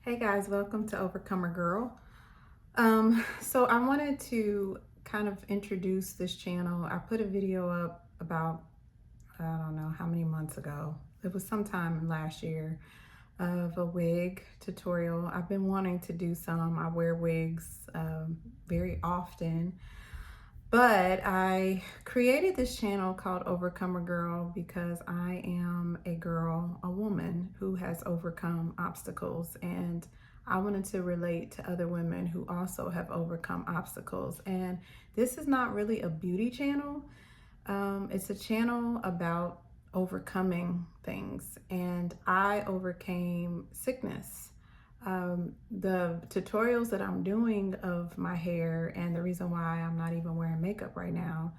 Hey guys, welcome to Overcomer Girl. So I wanted to kind of introduce this channel. I put a video up about, I don't know how many months ago. It was sometime last year of a wig tutorial. I've been wanting to do some. I wear wigs very often, but I created this channel called Overcomer Girl because I am a girl, a woman who has overcome obstacles, and I wanted to relate to other women who also have overcome obstacles. And this is not really a beauty channel. It's a channel about overcoming things, and I overcame sickness. The tutorials that I'm doing of my hair, and the reason why I'm not even wearing makeup right now,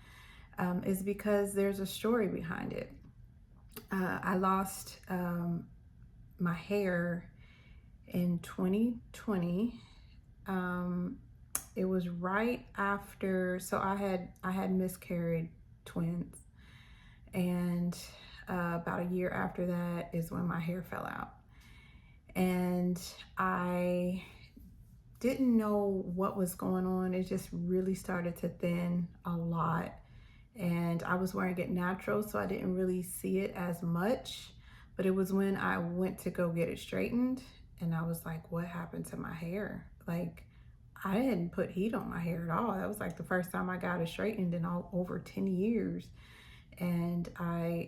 is because there's a story behind it. I lost my hair in 2020. It was right after, so I had miscarried twins, and about a year after that is when my hair fell out, and I didn't know what was going on. It just really started to thin a lot, and I was wearing it natural, so I didn't really see it as much. But it was when I went to go get it straightened, and I was like, what happened to my hair? Like, I didn't put heat on my hair at all. That was like the first time I got it straightened in over 10 years. And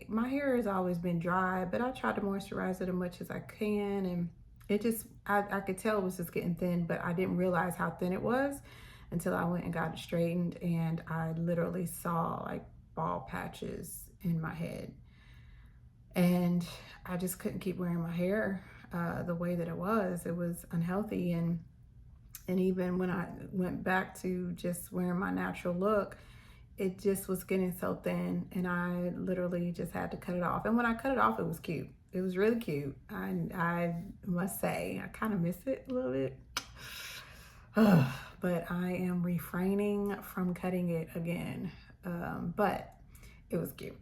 my hair has always been dry, but I tried to moisturize it as much as I can, and it just, I could tell it was just getting thin, but I didn't realize how thin it was until I went and got it straightened, and I literally saw like bald patches in my head, and I just couldn't keep wearing my hair the way that it was unhealthy. And even when I went back to just wearing my natural look, it just was getting so thin, and I literally just had to cut it off. And when I cut it off, it was cute. It was really cute. I must say, I kind of miss it a little bit. But I am refraining from cutting it again. But it was cute.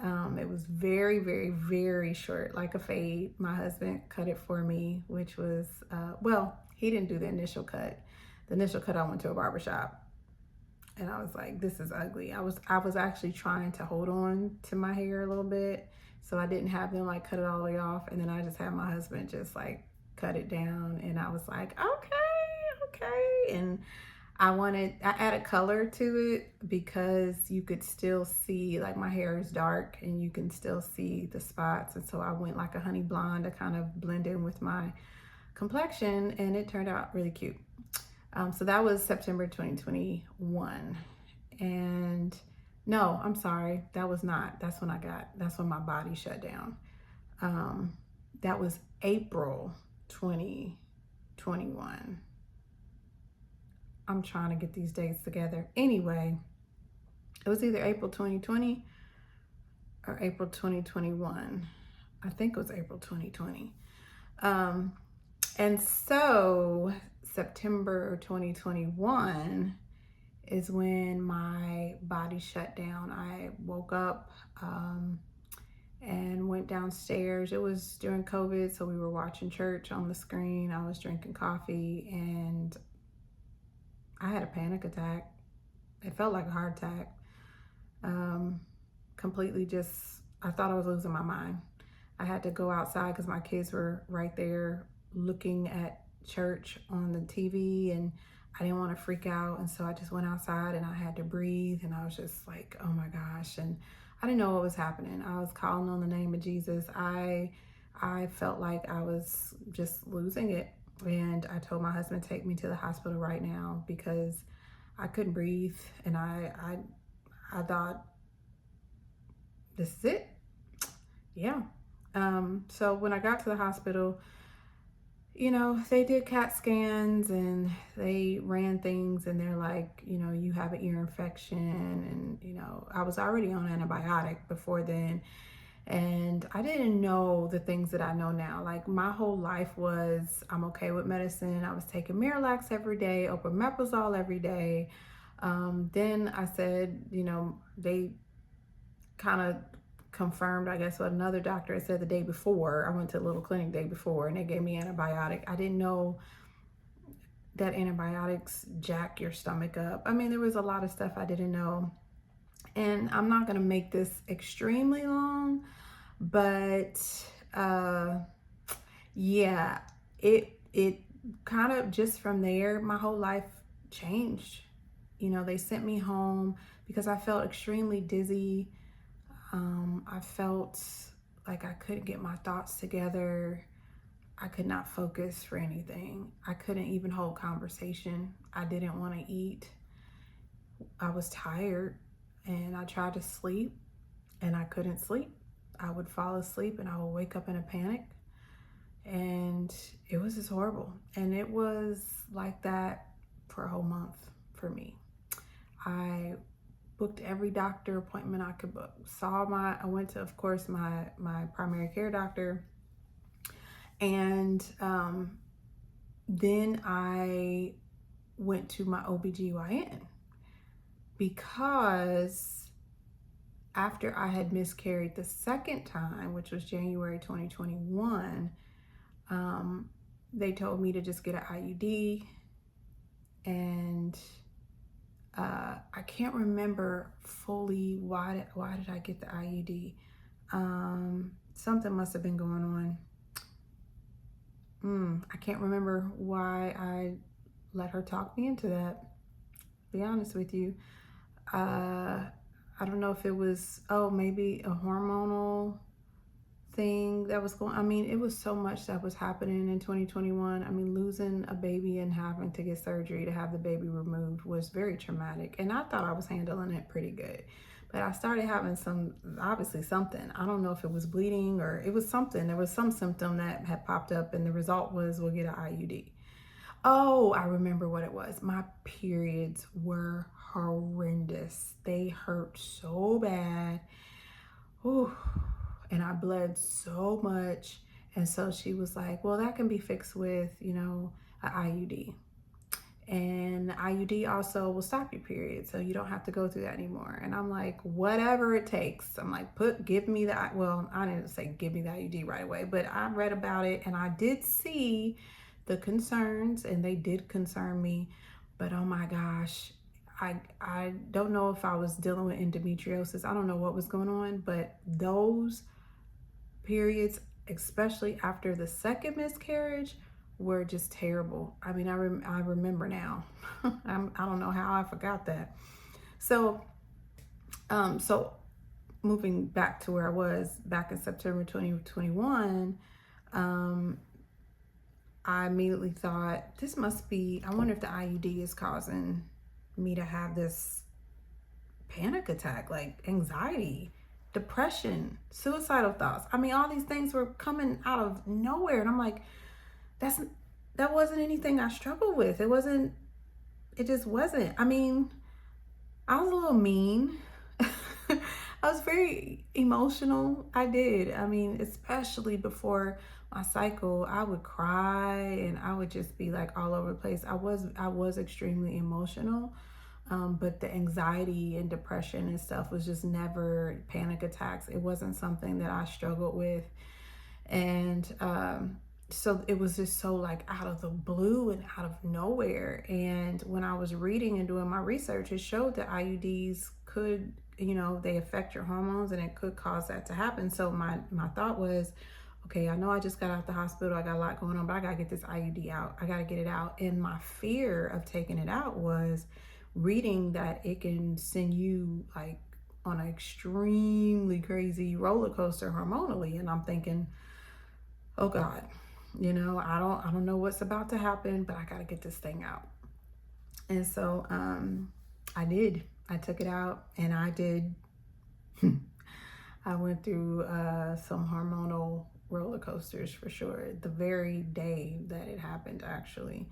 It was very, very, very short, like a fade. My husband cut it for me, which was, well, he didn't do the initial cut. The initial cut, I went to a barbershop, and I was like, this is ugly. I was actually trying to hold on to my hair a little bit, so I didn't have them like cut it all the way off. And then I just had my husband just like cut it down, and I was like, okay. And I added color to it because you could still see, like, my hair is dark and you can still see the spots. And so I went like a honey blonde to kind of blend in with my complexion, and it turned out really cute. So that was September 2021. And no, I'm sorry, that was not. That's when my body shut down. That was April 2021. I'm trying to get these dates together. Anyway, it was either April 2020 or April 2021. I think it was April 2020. And so September 2021 is when my body shut down. I woke up and went downstairs. It was during COVID, so we were watching church on the screen. I was drinking coffee, and I had a panic attack. It felt like a heart attack. Completely just, I thought I was losing my mind. I had to go outside because my kids were right there looking at church on the TV, and I didn't want to freak out. And so I just went outside, and I had to breathe, and I was just like, oh my gosh. And I didn't know what was happening. I was calling on the name of Jesus. I felt like I was just losing it. And I told my husband, take me to the hospital right now, because I couldn't breathe. And I thought, this is it. Yeah. So when I got to the hospital, they did CAT scans and they ran things, and they're like, you have an ear infection. And, I was already on antibiotic before then. And I didn't know the things that I know now. Like, my whole life was, I'm okay with medicine. I was taking Miralax every day, omeprazole every day. Then I said, they kind of confirmed, I guess, what another doctor had said the day before. I went to a little clinic the day before and they gave me antibiotic. I didn't know that antibiotics jack your stomach up. I mean, there was a lot of stuff I didn't know. And I'm not going to make this extremely long, but yeah, it kind of just from there, my whole life changed. You know, they sent me home because I felt extremely dizzy. I felt like I couldn't get my thoughts together. I could not focus for anything. I couldn't even hold conversation. I didn't want to eat. I was tired and I tried to sleep and I couldn't sleep. I would fall asleep and I would wake up in a panic. And it was just horrible. And it was like that for a whole month for me. I booked every doctor appointment I could book. I went to, of course, my primary care doctor. And then I went to my OBGYN because after I had miscarried the second time, which was January 2021, they told me to just get an IUD. And I can't remember fully why did I get the IUD. Something must have been going on. I can't remember why I let her talk me into that, to be honest with you. I don't know if it was, maybe a hormonal thing that was going, I mean, it was so much that was happening in 2021. I mean, losing a baby and having to get surgery to have the baby removed was very traumatic. And I thought I was handling it pretty good. But I started having obviously something. I don't know if it was bleeding or it was something. There was some symptom that had popped up and the result was we'll get an IUD. Oh, I remember what it was. My periods were horrendous. They hurt so bad. Ooh, and I bled so much. And so she was like, well, that can be fixed with, an IUD. And the IUD also will stop your period, so you don't have to go through that anymore. And I'm like, whatever it takes. I'm like, give me that. Well, I didn't say give me the IUD right away, but I read about it and I did see the concerns and they did concern me. But oh my gosh, I don't know if I was dealing with endometriosis. I don't know what was going on, but those periods, especially after the second miscarriage, were just terrible. I mean, I remember now. I don't know how I forgot that. So moving back to where I was back in September 2021, I immediately thought, this must be, I wonder if the IUD is causing me to have this panic attack, like anxiety, depression, suicidal thoughts. I mean, all these things were coming out of nowhere. And I'm like, that wasn't anything I struggled with. It just wasn't. I mean, I was a little mean. I was very emotional. I did. I mean, especially before my cycle, I would cry and I would just be like all over the place. I was extremely emotional. But the anxiety and depression and stuff was just never panic attacks. It wasn't something that I struggled with. And so it was just so like out of the blue and out of nowhere. And when I was reading and doing my research, it showed that IUDs could, they affect your hormones and it could cause that to happen. So my thought was, okay, I know I just got out the hospital. I got a lot going on, but I got to get this IUD out. I got to get it out. And my fear of taking it out was reading that it can send you like on an extremely crazy roller coaster hormonally. And I'm thinking, oh God, I don't know what's about to happen, but I got to get this thing out. And so I did. I took it out and I did. I went through some hormonal roller coasters for sure, the very day that it happened, actually.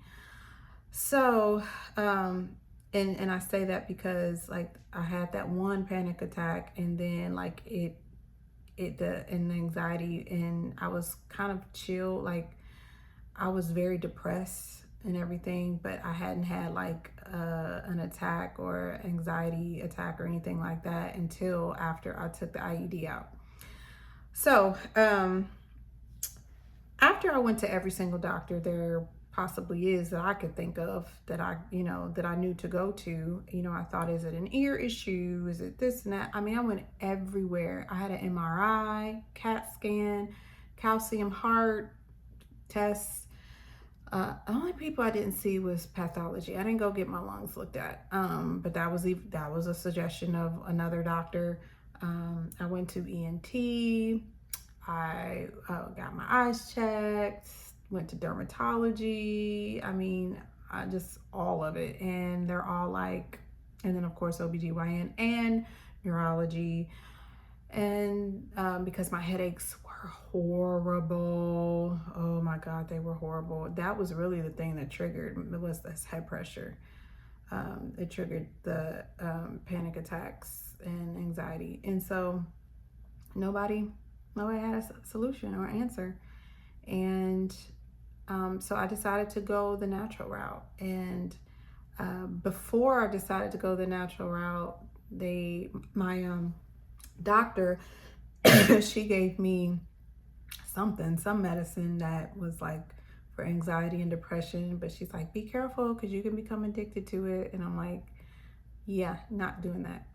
So, and I say that because like I had that one panic attack and then like the anxiety, and I was kind of chill, like I was very depressed and everything, but I hadn't had like an attack or anxiety attack or anything like that until after I took the IUD out. So, after I went to every single doctor there possibly is that I could think of that that I knew to go to, I thought, is it an ear issue? Is it this and that? I mean, I went everywhere. I had an MRI, CAT scan, calcium heart tests. The only people I didn't see was pathology. I didn't go get my lungs looked at. But that was a suggestion of another doctor. I went to ENT. I got my eyes checked, went to dermatology. I mean, I just all of it. And they're all like, and then of course OBGYN and neurology. And because my headaches were horrible. Oh my God, they were horrible. That was really the thing that triggered, it was this head pressure. It triggered the panic attacks and anxiety. And so nobody had a solution or answer. And so I decided to go the natural route. And before I decided to go the natural route, my doctor, she gave me some medicine that was like for anxiety and depression. But she's like, be careful because you can become addicted to it. And I'm like, yeah, not doing that.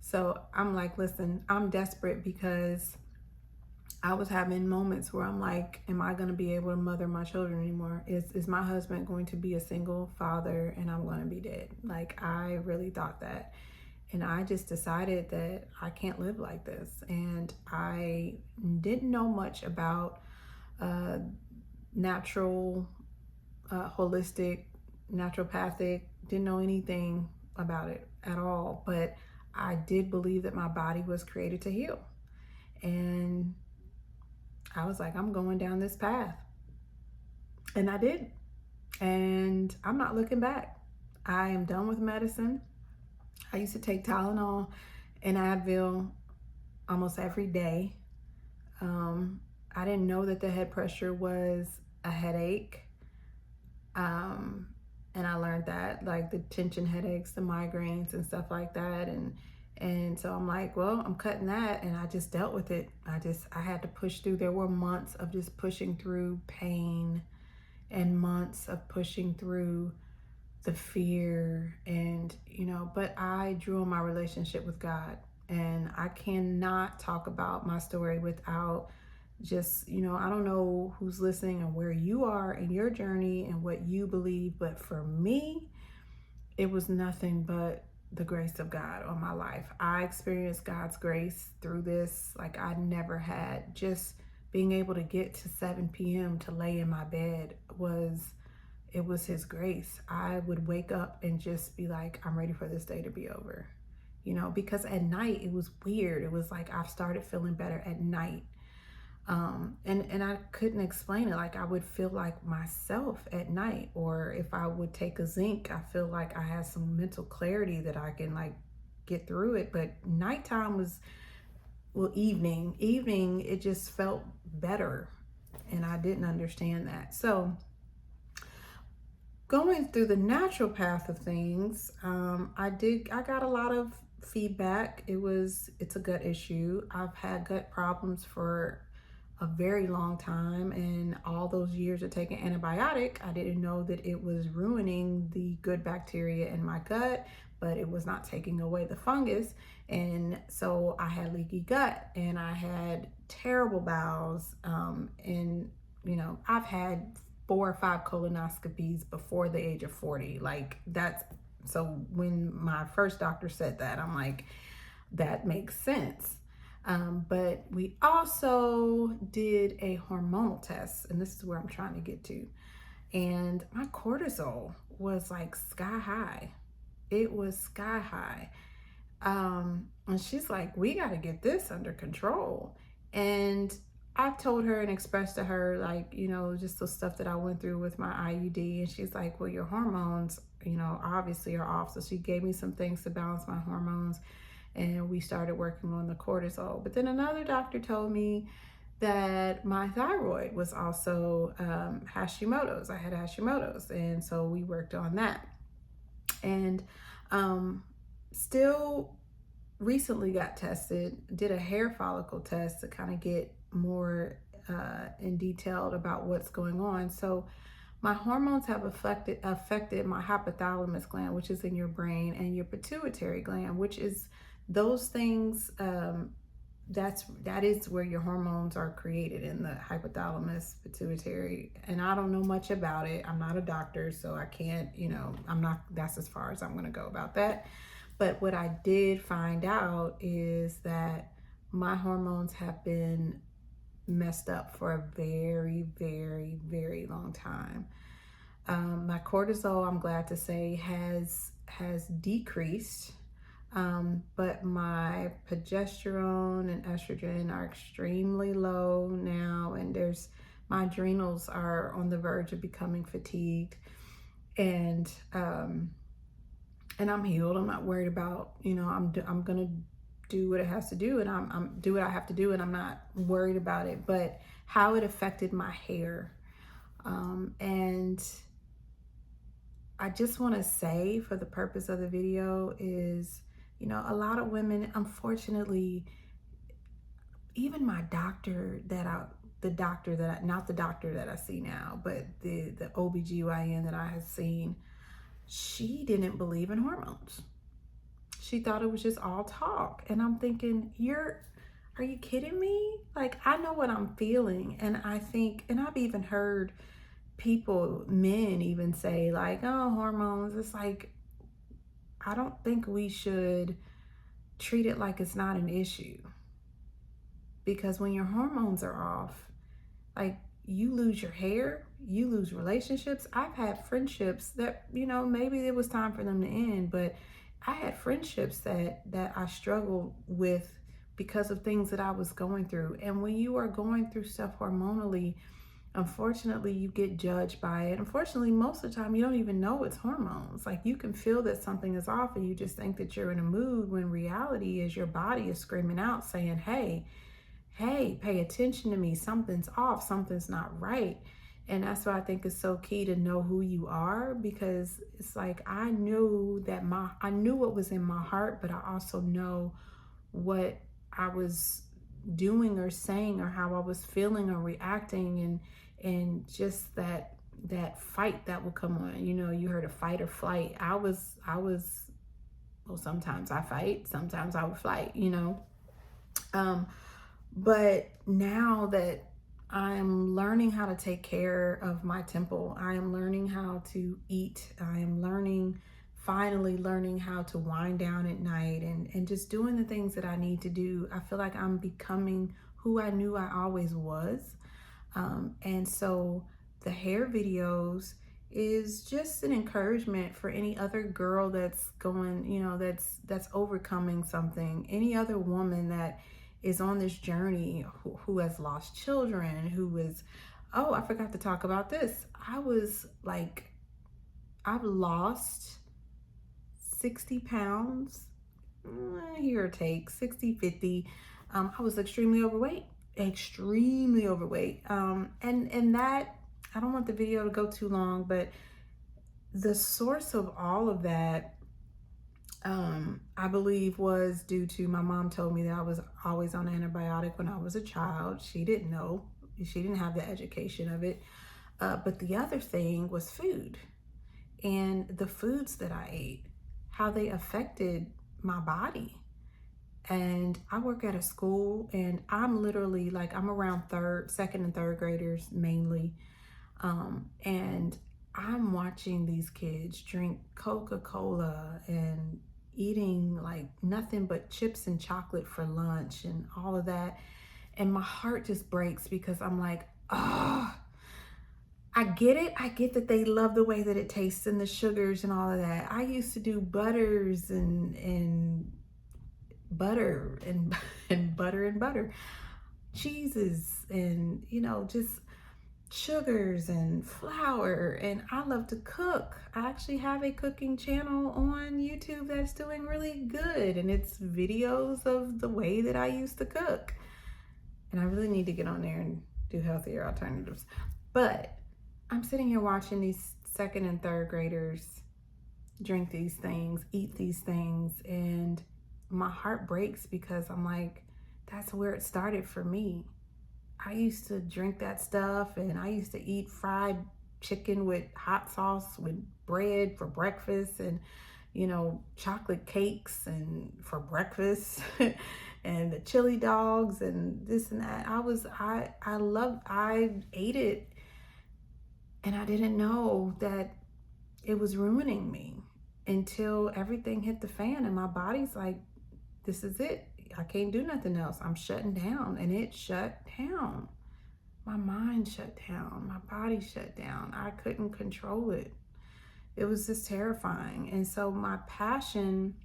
So I'm like, listen, I'm desperate because I was having moments where I'm like, am I going to be able to mother my children anymore? Is my husband going to be a single father and I'm going to be dead? Like, I really thought that. And I just decided that I can't live like this. And I didn't know much about natural, holistic, naturopathic, didn't know anything about it at all. But I did believe that my body was created to heal. And I was like, I'm going down this path. And I did. And I'm not looking back. I am done with medicine. I used to take Tylenol and Advil almost every day. I didn't know that the head pressure was a headache. And I learned that, like the tension headaches, the migraines and stuff like that. And so I'm like, well, I'm cutting that. And I just dealt with it. I had to push through. There were months of just pushing through pain and months of pushing through the fear and, but I drew on my relationship with God. And I cannot talk about my story without just, I don't know who's listening and where you are in your journey and what you believe, but for me, it was nothing but the grace of God on my life. I experienced God's grace through this like I never had. Just being able to get to 7 p.m. to lay in my bed was his grace. I would wake up and just be like, I'm ready for this day to be over. Because at night it was weird. It was like I've started feeling better at night. And I couldn't explain it. Like I would feel like myself at night, or if I would take a zinc, I feel like I had some mental clarity that I can like get through it. But nighttime was, well, evening, it just felt better. And I didn't understand that. So going through the natural path of things, I got a lot of feedback. It's a gut issue. I've had gut problems for a very long time, and all those years of taking antibiotic, I didn't know that it was ruining the good bacteria in my gut, but it was not taking away the fungus. And so I had leaky gut and I had terrible bowels. And I've had 4 or 5 colonoscopies before the age of 40. Like so when my first doctor said that, I'm like, that makes sense. But we also did a hormonal test, and this is where I'm trying to get to. And my cortisol was like sky high. It was sky high. And she's like, we got to get this under control. And I told her and expressed to her, like, just the stuff that I went through with my IUD. And she's like, well, your hormones, obviously are off. So she gave me some things to balance my hormones. And we started working on the cortisol. But then another doctor told me that my thyroid was also Hashimoto's. I had Hashimoto's. And so we worked on that. And still recently got tested, did a hair follicle test to kind of get more in detail about what's going on. So my hormones have affected my hypothalamus gland, which is in your brain, and your pituitary gland, which is those things. That is where your hormones are created, in the hypothalamus, pituitary. And I don't know much about it. I'm not a doctor, so I can't, I'm not, that's as far as I'm going to go about that. But what I did find out is that my hormones have been messed up for a very, very, very long time. My cortisol, I'm glad to say, has decreased, but my progesterone and estrogen are extremely low now, and my adrenals are on the verge of becoming fatigued, and I'm healed. I'm not worried about, I'm gonna do what it has to do, and I'm do what I have to do, and I'm not worried about it. But how it affected my hair, and I just want to say, for the purpose of the video, is, a lot of women, unfortunately, even my doctor not the doctor that I see now, but the OBGYN that I have seen, she didn't believe in hormones. She thought it was just all talk. And I'm thinking, are you kidding me? Like, I know what I'm feeling. And I think, and I've even heard men even say, like, oh, hormones. It's like, I don't think we should treat it like it's not an issue. Because when your hormones are off, like, you lose your hair, you lose relationships. I've had friendships that, maybe it was time for them to end, but I had friendships that I struggled with because of things that I was going through. And when you are going through stuff hormonally, unfortunately, you get judged by it. Unfortunately, most of the time, you don't even know it's hormones. Like, you can feel that something is off and you just think that you're in a mood, when reality is your body is screaming out saying, hey, pay attention to me. Something's off. Something's not right. And that's why I think it's so key to know who you are, because it's like, I knew what was in my heart, but I also know what I was doing or saying, or how I was feeling or reacting, and just that fight that would come on. You heard of fight or flight. I was well, sometimes I fight, sometimes I would flight, but now that I'm learning how to take care of my temple, I am learning how to eat, I am finally learning how to wind down at night, and just doing the things that I need to do. I feel like I'm becoming who I knew I always was. And so the hair videos is just an encouragement for any other girl that's going, that's overcoming something, any other woman that is on this journey, who has lost children, oh, I forgot to talk about this. I've lost 60 pounds, here or take 60, 50. I was extremely overweight. And that, I don't want the video to go too long, but the source of all of that, I believe, was due to, my mom told me that I was always on antibiotic when I was a child. She didn't know. She didn't have the education of it. But the other thing was food, and the foods that I ate, how they affected my body. And I work at a school, and I'm literally, like, I'm around second and third graders mainly. And I'm watching these kids drink Coca-Cola and eating like nothing but chips and chocolate for lunch and all of that. And my heart just breaks, because I'm like, oh, I get it. I get that they love the way that it tastes and the sugars and all of that. I used to do butters and butter and and butter, cheeses, and just sugars and flour, and I love to cook. I actually have a cooking channel on YouTube that's doing really good, and it's videos of the way that I used to cook. And I really need to get on there and do healthier alternatives. But I'm sitting here watching these second and third graders drink these things, eat these things, and my heart breaks because I'm like, that's where it started for me. I used to drink that stuff, and I used to eat fried chicken with hot sauce with bread for breakfast, and chocolate cakes and for breakfast and the chili dogs and this and that. I ate it, and I didn't know that it was ruining me until everything hit the fan and my body's like, this is it. I can't do nothing else. I'm shutting down. And it shut down. My mind shut down. My body shut down. I couldn't control it. It was just terrifying. And so my passion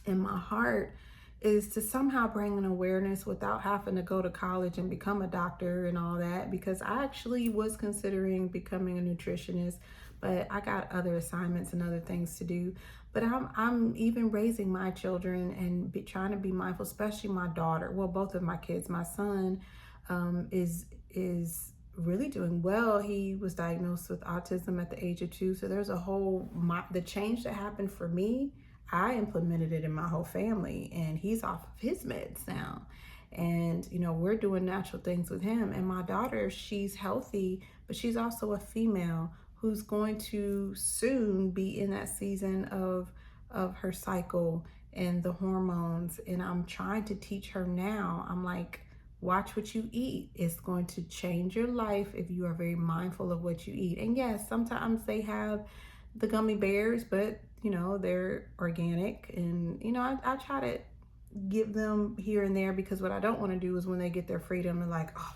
in my heart is to somehow bring an awareness without having to go to college and become a doctor and all that, because I actually was considering becoming a nutritionist, but I got other assignments and other things to do. But I'm even raising my children and trying to be mindful, especially my daughter. Well, both of my kids. My son is really doing well. He was diagnosed with autism at the age of 2. So there's the change that happened for me, I implemented it in my whole family, and he's off of his meds now. And, we're doing natural things with him. And my daughter, she's healthy, but she's also a female who's going to soon be in that season of her cycle and the hormones. And I'm trying to teach her now. I'm like, watch what you eat. It's going to change your life if you are very mindful of what you eat. And yes, sometimes they have the gummy bears, but they're organic, and I try to give them here and there, because what I don't want to do is when they get their freedom and like, oh,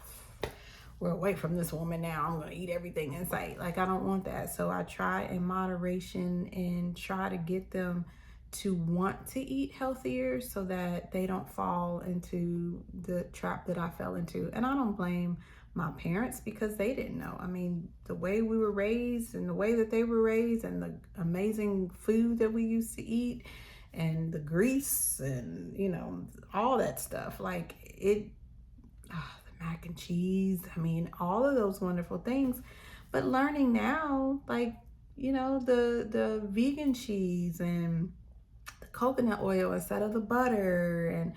we're away from this woman now, I'm going to eat everything in sight. Like, I don't want that. So I try in moderation and try to get them to want to eat healthier so that they don't fall into the trap that I fell into. And I don't blame my parents, because they didn't know. I mean, the way we were raised and the way that they were raised and the amazing food that we used to eat and the grease and, all that stuff, like the mac and cheese, I mean, all of those wonderful things. But learning now, like, the vegan cheese and the coconut oil instead of the butter, and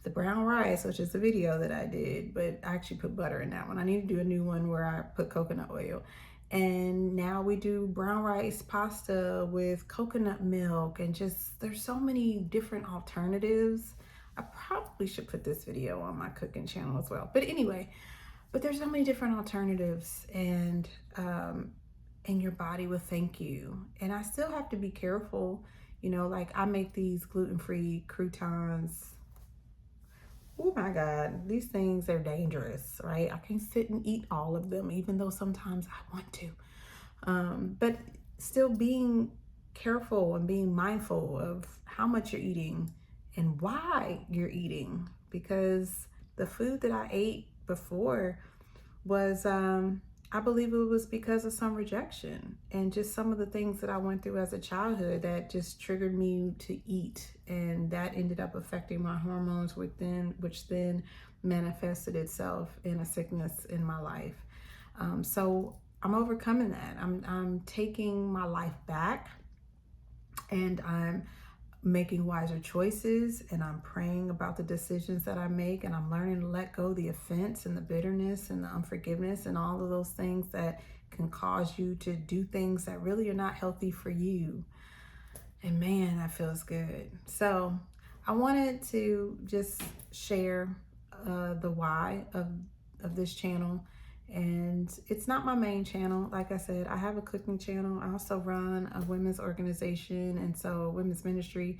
the brown rice, which is the video that I did, but I actually put butter in that one. I need to do a new one where I put coconut oil. And now we do brown rice pasta with coconut milk, and just, there's so many different alternatives. I probably should put this video on my cooking channel as well. But anyway, there's so many different alternatives, and your body will thank you. And I still have to be careful, like I make these gluten-free croutons. Oh my God, these things are dangerous, right? I can't sit and eat all of them, even though sometimes I want to. But still being careful and being mindful of how much you're eating and why you're eating, because the food that I ate before was, I believe it was because of some rejection and just some of the things that I went through as a childhood that just triggered me to eat. And that ended up affecting my hormones which then manifested itself in a sickness in my life. So I'm overcoming that. I'm taking my life back, and I'm making wiser choices, and I'm praying about the decisions that I make, and I'm learning to let go the offense and the bitterness and the unforgiveness and all of those things that can cause you to do things that really are not healthy for you. And man, that feels good. So I wanted to just share the why of this channel. And it's not my main channel. Like I said, I have a cooking channel. I also run a women's organization, and so a women's ministry.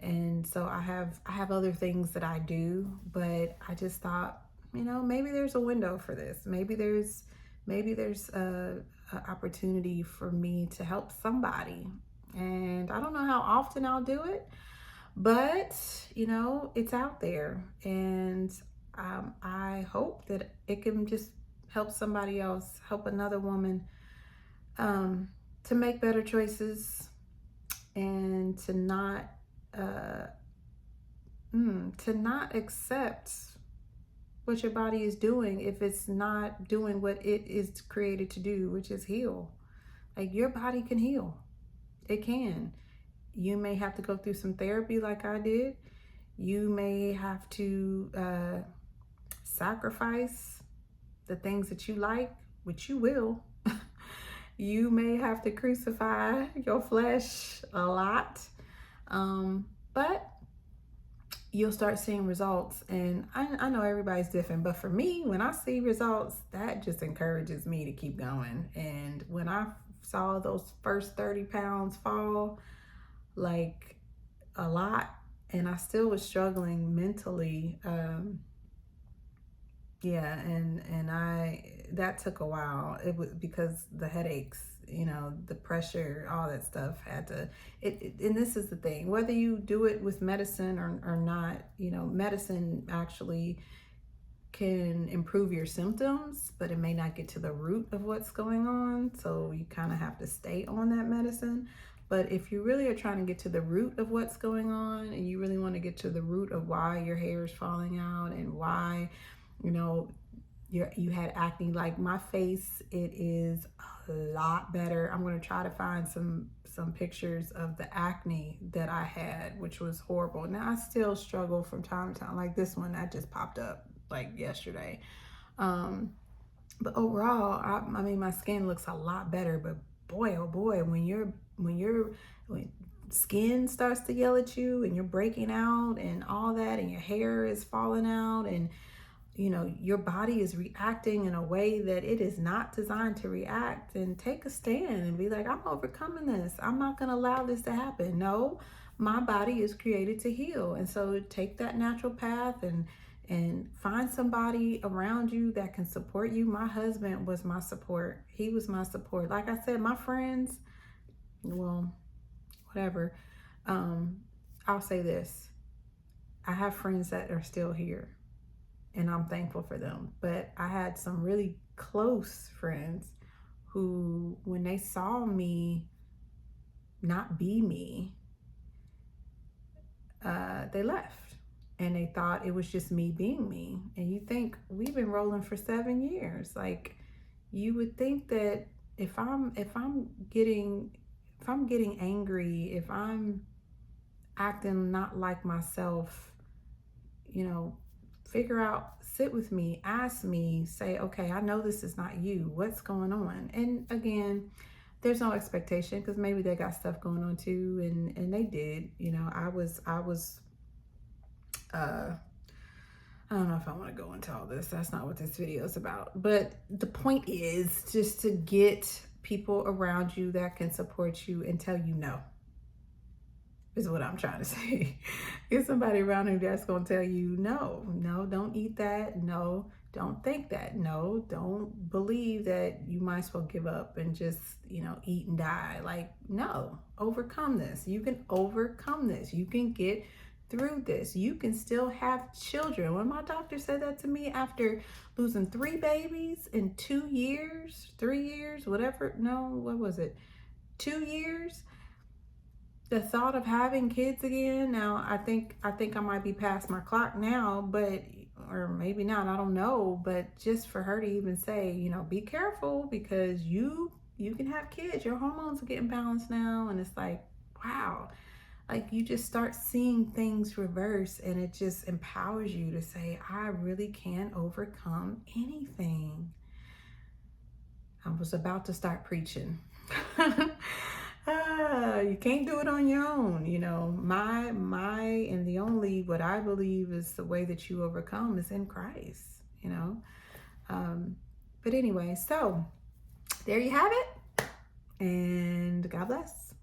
And so I have other things that I do, but I just thought, maybe there's a window for this. Maybe there's a opportunity for me to help somebody. And I don't know how often I'll do it, but it's out there. And I hope that it can just help somebody else, help another woman to make better choices, and to not accept what your body is doing if it's not doing what it is created to do, which is heal. Like, your body can heal. It can. You may have to go through some therapy like I did. You may have to sacrifice the things that you like, which you will. You may have to crucify your flesh a lot, but you'll start seeing results. And I know everybody's different, but for me, when I see results, that just encourages me to keep going. And when I saw those first 30 pounds fall, like a lot, and I still was struggling mentally, yeah, and I that took a while. It was because the headaches, the pressure, all that stuff had to and this is the thing, whether you do it with medicine or not, medicine actually can improve your symptoms, but it may not get to the root of what's going on. So you kind of have to stay on that medicine. But if you really are trying to get to the root of what's going on, and you really want to get to the root of why your hair is falling out and why, you know, you had acne, like my face, it is a lot better. I'm going to try to find some pictures of the acne that I had, which was horrible. Now I still struggle from time to time, like this one that just popped up like yesterday. But overall, I mean, my skin looks a lot better. But boy, oh boy, when skin starts to yell at you and you're breaking out and all that, and your hair is falling out, and your body is reacting in a way that it is not designed to react, and take a stand and be like, I'm overcoming this. I'm not going to allow this to happen. No, my body is created to heal. And so take that natural path and find somebody around you that can support you. My husband was my support. He was my support. Like I said, my friends, well, whatever. I'll say this. I have friends that are still here, and I'm thankful for them. But I had some really close friends who, when they saw me not be me, they left. And they thought it was just me being me. And you think, we've been rolling for 7 years. Like, you would think that if I'm getting angry, if I'm acting not like myself, figure out, sit with me, ask me, say, okay, I know this is not you. What's going on? And again, there's no expectation, because maybe they got stuff going on too, and they did. I was I don't know if I want to go into all this. That's not what this video is about. But the point is just to get people around you that can support you and tell you no, is what I'm trying to say. Get somebody around you that's going to tell you, no, don't eat that. No, don't think that. No, don't believe that you might as well give up and just, eat and die. Like, no, overcome this. You can overcome this. You can get through this. You can still have children. When my doctor said that to me after losing 3 babies in 2 years, 3 years, whatever, no, what was it? 2 years? The thought of having kids again, now I think I might be past my clock now, but, or maybe not, I don't know, but just for her to even say, be careful, because you can have kids, your hormones are getting balanced now. And it's like, wow, like you just start seeing things reverse, and it just empowers you to say, I really can overcome anything. I was about to start preaching. You can't do it on your own. My and the only, what I believe is the way that you overcome is in Christ. But anyway, so there you have it, and God bless.